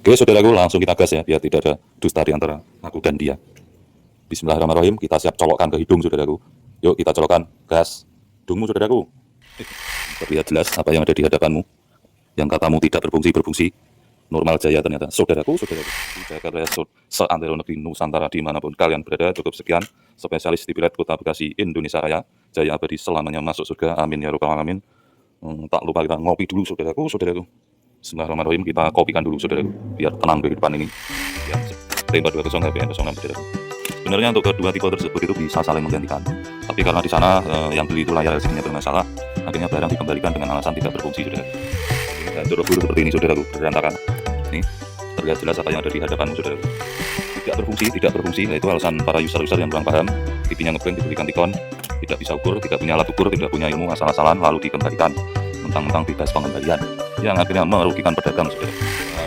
Oke, saudaraku, langsung kita gas ya, biar tidak ada dusta di antara aku dan dia. Bismillahirrahmanirrahim, kita siap colokkan ke hidung, saudaraku. Yuk, kita colokkan, gas. Hidungmu, saudaraku. Terlihat jelas apa yang ada di hadapanmu. Yang katamu tidak berfungsi. Normal Jaya ternyata. Saudaraku. Di Jakarta Raya seantero negeri Nusantara dimanapun kalian berada, cukup sekian. Spesialis di Pilet Kota Bekasi, Indonesia Raya. Jaya abadi selamanya masuk surga. Amin ya rabbal alamin. Tak lupa kita ngopi dulu, saudaraku. Bismillahirrahmanirrahim, kita kopikan dulu, saudaraku, biar tenang kehidupan ini. Ya, T420 HPN 06, saudaraku. Sebenarnya untuk kedua tipe tersebut itu bisa saling menggantikan. Tapi karena di sana yang beli itu layar LCD-nya bermasalah, akhirnya barang dikembalikan dengan alasan tidak berfungsi, saudaraku. Hancur lebur seperti ini, saudaraku, berantakan. Ini terlihat jelas apa yang ada di hadapanmu, saudaraku. Tidak berfungsi, yaitu alasan para user-user yang kurang paham. TV-nya ngeblank, dibelikan tikon, tidak bisa ukur, tidak punya alat ukur, tidak punya ilmu, asal-asalan, lalu dikembalikan. Mentang-mentang bebas pengembalian, yang akhirnya merugikan pedagang, saudara.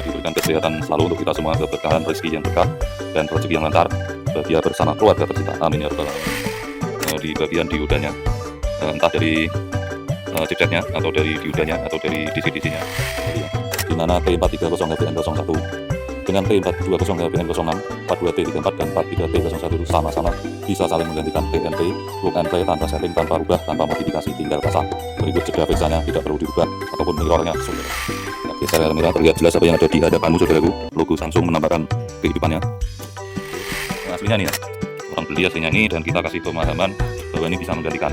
Diberikan kesehatan selalu untuk kita semua, keberkahan rezeki yang berkah dan rezeki yang lancar, bahagia bersama keluarga tercinta. Amin ya rabbal alamin. Di bagian diodanya, entah dari chipsetnya atau dari diodanya atau dari DC-DC-nya, di mana T430 HPN01 dengan T420 HPN06, 42T34 dan 43T01 itu sama-sama bisa saling menggantikan TNT, plug and play tanpa setting, tanpa rubah, tanpa modifikasi, tinggal pasang. Berikut jeda fixanya tidak perlu dirubah ataupun mirrornya, saudara. Geser kamera, terlihat jelas apa yang ada di hadapanmu, saudaraku. Logo Samsung menambahkan kehidupannya. Aslinya nih ya, orang beli aslinya ini, dan kita kasih pemahaman bahwa ini bisa menggantikan.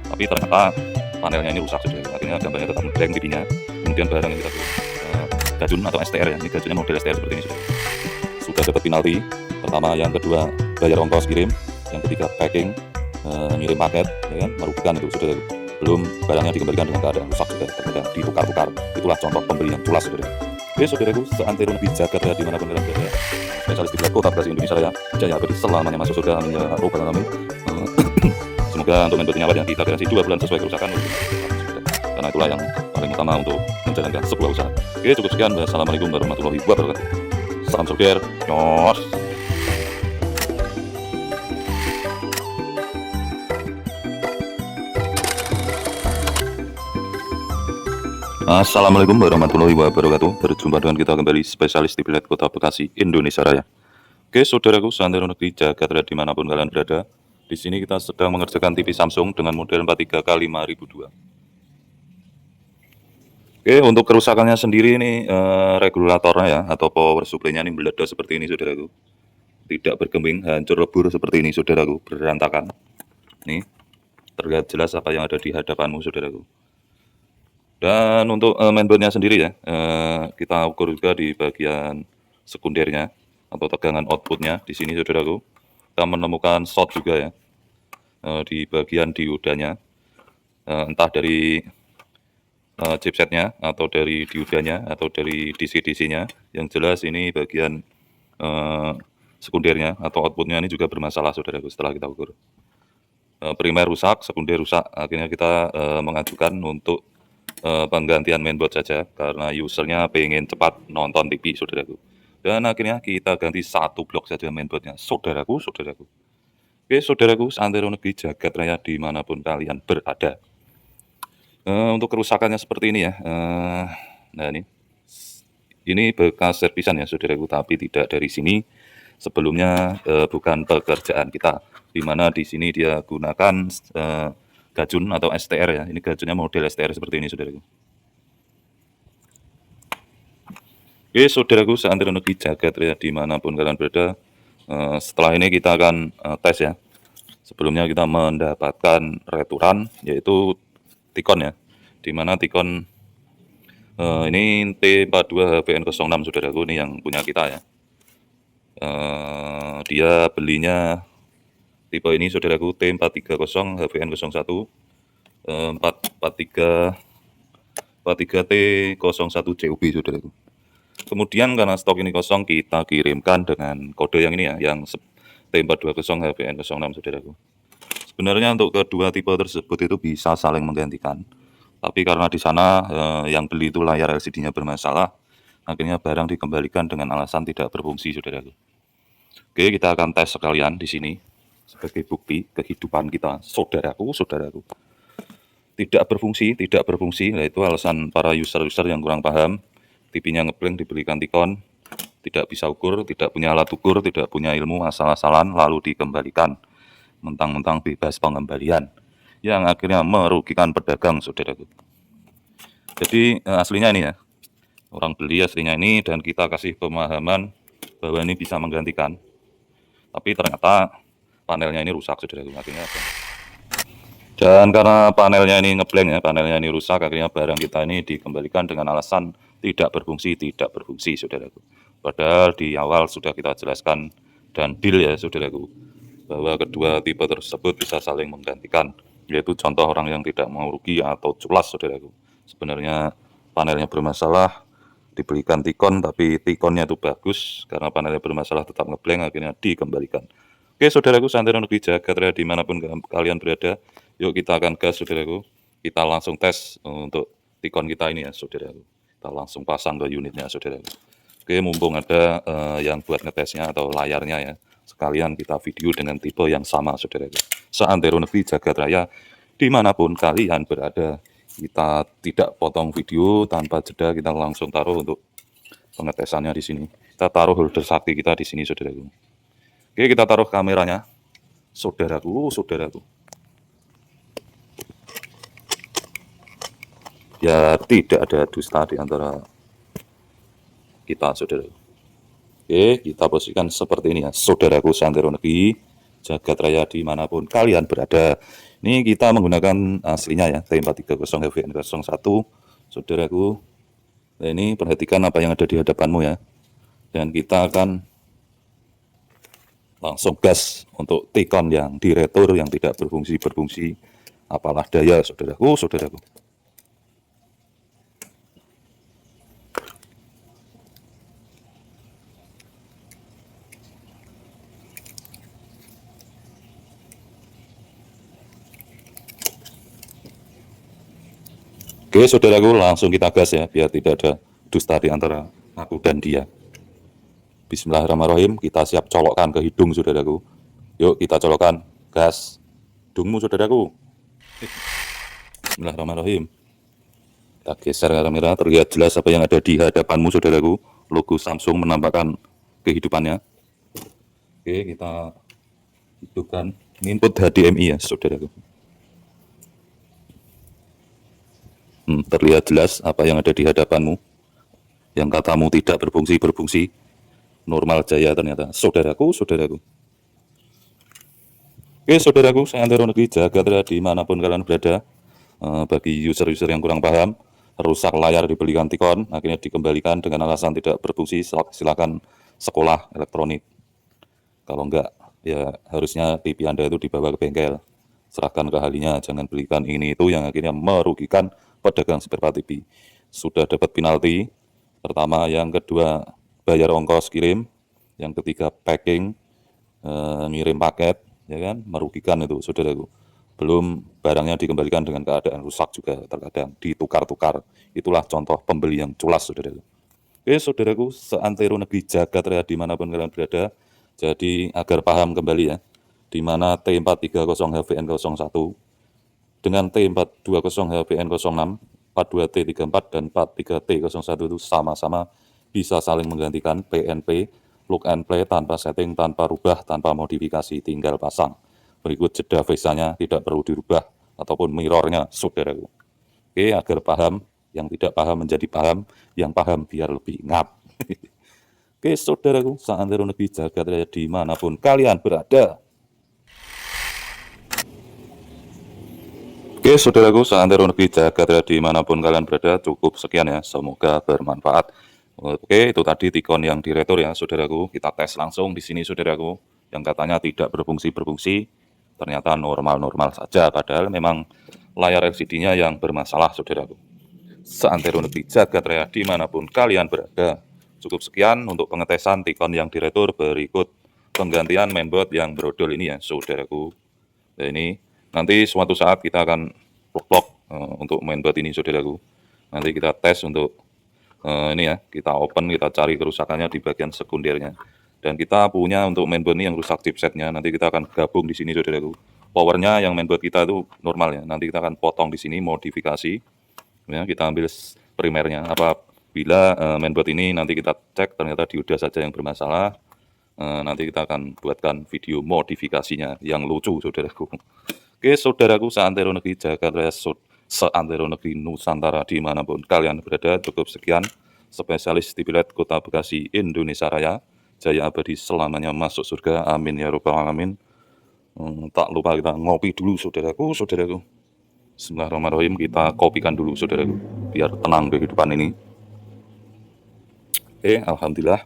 Tapi ternyata panelnya ini rusak, saudara. Akhirnya gambarnya tetap ngeblank TV-nya. Kemudian barang yang kita beli gajun atau STR ya, ini gajunnya model STR seperti ini, saudara. Sudah dapat penalti pertama, yang kedua bayar ongkos kirim, yang ketiga packing, ngirim paket, ya kan, merugikan itu, saudara. Belum barangnya dikembalikan dengan keadaan rusak, saudara, ternyata ditukar-tukar. Itulah contoh pembeli yang culas, saudara. Oke, saudaraku, seantero negeri Jakarta dimanapun kalian berada, spesialis di Pilet Kota Bekasi, Indonesia Raya, Jaya abadi selamanya masuk surga. Amin ya rabbal alamin. Semoga untuk mainboard awal yang kita garansi 2 bulan sesuai kerusakan, karena itulah yang paling utama untuk menjalankan sebuah usaha. Oke, cukup sekian. Wassalamualaikum warahmatullahi wabarakatuh. Salam surger, nyos. Assalamualaikum warahmatullahi wabarakatuh. Berjumpa dengan kita kembali, spesialis di Pilet Kota Bekasi, Indonesia Raya. Oke, saudaraku, seantero negeri Jakarta dimanapun kalian berada, di sini kita sedang mengerjakan TV Samsung dengan model 43K5002. Oke, untuk kerusakannya sendiri ini regulatornya ya, atau power supply-nya ini meledak seperti ini, saudaraku. Tidak bergeming, hancur lebur seperti ini, saudaraku, berantakan. Nih, terlihat jelas apa yang ada di hadapanmu, saudaraku. Dan untuk mainboardnya sendiri ya, kita ukur juga di bagian sekundernya atau tegangan outputnya. Di sini, saudaraku, kita menemukan short juga ya, di bagian diodanya, entah dari chipsetnya atau dari diodanya atau dari DC-DC-nya. Yang jelas ini bagian sekundernya atau outputnya ini juga bermasalah, saudaraku. Setelah kita ukur, primer rusak, sekunder rusak, akhirnya kita mengajukan untuk penggantian mainboard saja karena usernya pengen cepat nonton TV, saudaraku. Dan akhirnya kita ganti satu blok saja mainboardnya, saudaraku. Oke, saudaraku, seantero negeri jagat raya dimanapun kalian berada, untuk kerusakannya seperti ini ya. Nah, ini bekas servisan ya, saudaraku, tapi tidak dari sini. Sebelumnya bukan pekerjaan kita, dimana di sini dia gunakan gajun atau STR ya. Ini gajunnya model STR seperti ini, saudaraku. Oke, saudaraku, seantero negeri jagat raya dimanapun kalian berada, setelah ini kita akan tes ya. Sebelumnya kita mendapatkan returan, yaitu tikon ya, dimana tikon ini T42 HPN06, saudaraku, ini yang punya kita ya. Dia belinya tipe ini, saudaraku, T430 HPN01 43T01 CUB, saudaraku. Kemudian karena stok ini kosong, kita kirimkan dengan kode yang ini ya, yang T420 HPN06, saudaraku. Sebenarnya untuk kedua tipe tersebut itu bisa saling menggantikan, tapi karena di sana yang beli itu layar LCD-nya bermasalah, akhirnya barang dikembalikan dengan alasan tidak berfungsi, saudaraku. Oke, kita akan tes sekalian di sini sebagai bukti kehidupan kita, saudaraku. Tidak berfungsi, yaitu alasan para user-user yang kurang paham. TV-nya ngeblank, dibelikan tikon, tidak bisa ukur, tidak punya alat ukur, tidak punya ilmu, asal-asalan lalu dikembalikan mentang-mentang bebas pengembalian yang akhirnya merugikan pedagang, saudaraku. Jadi aslinya ini ya, orang beli aslinya ini dan kita kasih pemahaman bahwa ini bisa menggantikan, tapi ternyata panelnya ini rusak, saudaraku. Akhirnya apa? Dan karena panelnya ini ngeblank ya, panelnya ini rusak, akhirnya barang kita ini dikembalikan dengan alasan tidak berfungsi, saudaraku. Padahal di awal sudah kita jelaskan dan deal ya, saudaraku, bahwa kedua tipe tersebut bisa saling menggantikan, yaitu contoh orang yang tidak mau rugi atau culas, saudaraku. Sebenarnya panelnya bermasalah, dibelikan Tikon, tapi Tikonnya itu bagus, karena panelnya bermasalah tetap ngeblank, akhirnya dikembalikan. Oke, saudaraku, santero negeri jagat raya dimanapun kalian berada, yuk kita akan gas, saudaraku. Kita langsung tes untuk Tikon kita ini ya, saudaraku. Kita langsung pasang ke unitnya, saudaraku. Oke, mumpung ada yang buat ngetesnya atau layarnya ya, sekalian kita video dengan tipe yang sama, saudaraku. Seantero negeri jagat raya dimanapun kalian berada, kita tidak potong video tanpa jeda, kita langsung taruh untuk pengetesannya di sini. Kita taruh holder sakti kita di sini, saudaraku. Oke, kita taruh kameranya, saudaraku. Ya, tidak ada dusta di antara kita, saudaraku. Oke, kita posisikan seperti ini ya, saudaraku santero negeri jagat raya dimanapun kalian berada. Ini kita menggunakan aslinya ya, T430 HVN01, saudaraku. Nah, ini perhatikan apa yang ada di hadapanmu ya, dan kita akan langsung gas untuk Tikon yang diretur, yang tidak berfungsi, apalah daya, saudaraku. Oke, saudaraku, langsung kita gas ya, biar tidak ada dusta di antara aku dan dia. Bismillahirrahmanirrahim, kita siap colokkan ke hidung, saudaraku. Yuk, kita colokkan gas hidungmu, saudaraku. Bismillahirrahmanirrahim. Kita geser kamera, terlihat jelas apa yang ada di hadapanmu, saudaraku. Logo Samsung menampakkan kehidupannya. Oke, kita hidupkan. Ini input HDMI ya, saudaraku. Terlihat jelas apa yang ada di hadapanmu. Yang katamu tidak berfungsi. Normal jaya ternyata, saudaraku. Oke, saudaraku, seantero negeri jagat raya dimanapun kalian berada, bagi user-user yang kurang paham, rusak layar dibelikan Tikon, akhirnya dikembalikan dengan alasan tidak berfungsi, silakan sekolah elektronik. Kalau enggak, ya harusnya TV Anda itu dibawa ke bengkel. Serahkan ke ahlinya, jangan belikan ini itu yang akhirnya merugikan pedagang spare part TV. Sudah dapat penalti, pertama, yang kedua bayar ongkos kirim, yang ketiga packing, ngirim paket, ya kan, merugikan itu, saudaraku. Belum barangnya dikembalikan dengan keadaan rusak juga, terkadang ditukar-tukar. Itulah contoh pembeli yang culas, saudaraku. Oke, saudaraku, seantero negeri jagat raya dimanapun kalian berada, jadi agar paham kembali ya, di mana T430 HVN01 dengan T420 HVN06, 42T34 dan 43T01 itu sama-sama bisa saling menggantikan PNP, plug and play tanpa setting, tanpa rubah, tanpa modifikasi, tinggal pasang. Berikut jeda face-nya tidak perlu dirubah ataupun mirrornya, saudaraku. Oke, agar paham, yang tidak paham menjadi paham, yang paham biar lebih ngap. Oke, saudaraku, seantero negeri jagat raya dimanapun kalian berada. Oke, saudaraku, seantero negeri jagat raya dimanapun kalian berada, cukup sekian ya, semoga bermanfaat. Oke, itu tadi Tikon yang diretur ya, saudaraku. Kita tes langsung di sini, saudaraku. Yang katanya tidak berfungsi, ternyata normal-normal saja, padahal memang layar LCD-nya yang bermasalah, saudaraku. Seantero negeri jagat raya dimanapun kalian berada. Cukup sekian untuk pengetesan Tikon yang diretur, berikut penggantian mainboard yang brodol ini ya, saudaraku. Nah, ini nanti suatu saat kita akan vlog untuk mainboard ini, saudaraku. Nanti kita tes untuk ini ya, kita open, kita cari kerusakannya di bagian sekundernya. Dan kita punya untuk mainboard ini yang rusak chipsetnya, nanti kita akan gabung di sini, saudaraku. Powernya yang mainboard kita itu normal ya, nanti kita akan potong di sini, modifikasi. Ya, kita ambil primernya, apa Bila mainboard ini nanti kita cek ternyata dioda saja yang bermasalah, nanti kita akan buatkan video modifikasinya yang lucu, saudaraku. Oke, saudaraku seantero negeri Jakarta, seantero negeri Nusantara dimanapun kalian berada, cukup sekian. Spesialis Tipilet Kota Bekasi Indonesia Raya, jaya abadi selamanya masuk surga, amin ya robbal alamin. Tak lupa kita ngopi dulu, saudaraku. Bismillahirrahmanirrahim, kita kopikan dulu, saudaraku, biar tenang kehidupan ini. Alhamdulillah.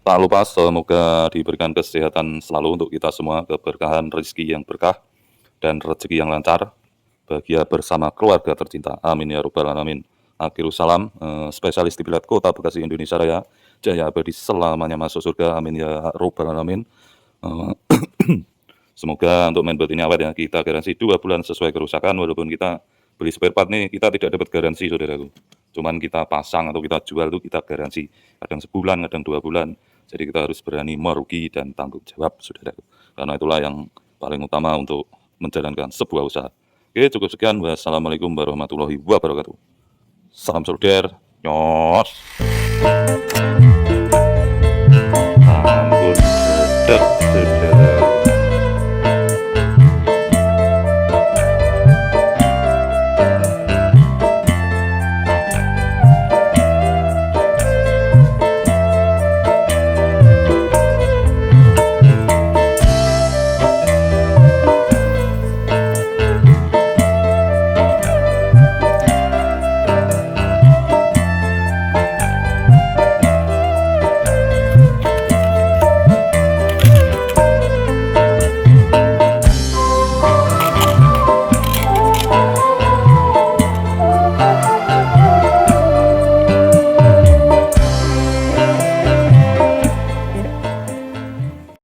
Tak lupa semoga diberikan kesehatan selalu untuk kita semua, keberkahan rezeki yang berkah dan rezeki yang lancar, bahagia bersama keluarga tercinta, amin ya robbal alamin. Akhirus salam, spesialis Tipilet Kota Bekasi Indonesia Raya, jaya abadi selamanya masuk surga, amin ya robbal alamin. Semoga untuk mainboard ini awet ya, kita garansi 2 bulan sesuai kerusakan. Walaupun kita beli spare part nih, kita tidak dapat garansi, saudaraku. Cuman kita pasang atau kita jual itu kita garansi, kadang sebulan, kadang 2 bulan. Jadi kita harus berani merugi dan tanggung jawab, saudaraku. Karena itulah yang paling utama untuk menjalankan sebuah usaha. Oke, cukup sekian. Wassalamualaikum warahmatullahi wabarakatuh. Salam solder, nyos.